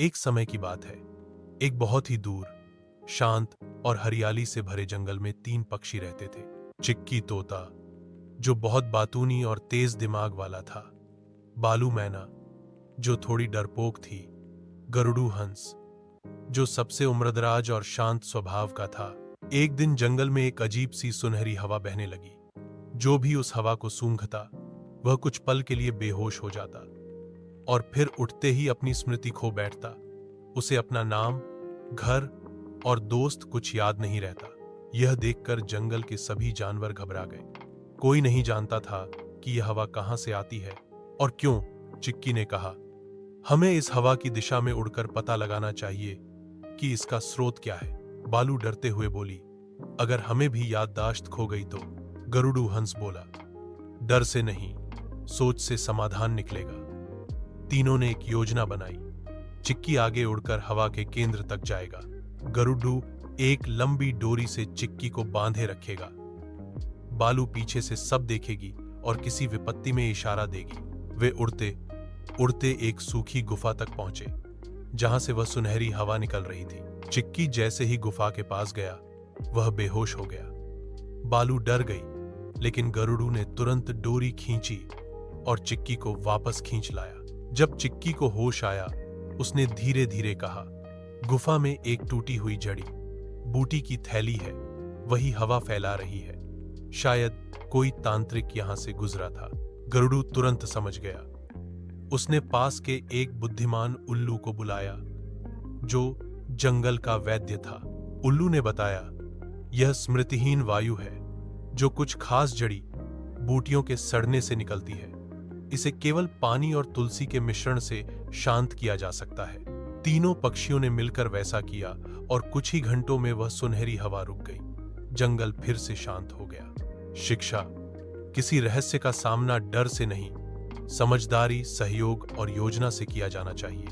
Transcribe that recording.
एक समय की बात है। एक बहुत ही दूर, शांत और हरियाली से भरे जंगल में 3 पक्षी रहते थे। चिक्की तोता, जो बहुत बातूनी और तेज दिमाग वाला था। बालू मैना, जो थोड़ी डरपोक थी। गरुड़ हंस, जो सबसे उम्रदराज और शांत स्वभाव का था। एक दिन जंगल में एक अजीब सी सुनहरी हवा बहने लगी। जो भी उस हवा को सूंघता, वह कुछ पल के लिए बेहोश हो जाता और फिर उठते ही अपनी स्मृति खो बैठता। उसे अपना नाम, घर और दोस्त कुछ याद नहीं रहता। यह देखकर जंगल के सभी जानवर घबरा गए। कोई नहीं जानता था कि यह हवा कहां से आती है और क्यों। चिक्की ने कहा, हमें इस हवा की दिशा में उड़कर पता लगाना चाहिए कि इसका स्रोत क्या है। बालू डरते हुए बोली, अगर हमें भी याददाश्त खो गई तो। गरुड़ हंस बोला, डर से नहीं, सोच से समाधान निकलेगा। तीनों ने एक योजना बनाई। चिक्की आगे उड़कर हवा के केंद्र तक जाएगा। गरुड़ एक लंबी डोरी से चिक्की को बांधे रखेगा। बालू पीछे से सब देखेगी और किसी विपत्ति में इशारा देगी। वे उड़ते उड़ते एक सूखी गुफा तक पहुंचे, जहां से वह सुनहरी हवा निकल रही थी। चिक्की जैसे ही गुफा के पास गया, वह बेहोश हो गया। बालू डर गई, लेकिन गरुड़ ने तुरंत डोरी खींची और चिक्की को वापस खींच लाया। जब चिक्की को होश आया, उसने धीरे धीरे कहा, गुफा में एक टूटी हुई जड़ी बूटी की थैली है, वही हवा फैला रही है। शायद कोई तांत्रिक यहां से गुजरा था। गरुड़ तुरंत समझ गया। उसने पास के एक बुद्धिमान उल्लू को बुलाया, जो जंगल का वैद्य था। उल्लू ने बताया, यह स्मृतिहीन वायु है, जो कुछ खास जड़ी बूटियों के सड़ने से निकलती है। इसे केवल पानी और तुलसी के मिश्रण से शांत किया जा सकता है। तीनों पक्षियों ने मिलकर वैसा किया और कुछ ही घंटों में वह सुनहरी हवा रुक गई। जंगल फिर से शांत हो गया। शिक्षा, किसी रहस्य का सामना डर से नहीं, समझदारी, सहयोग और योजना से किया जाना चाहिए।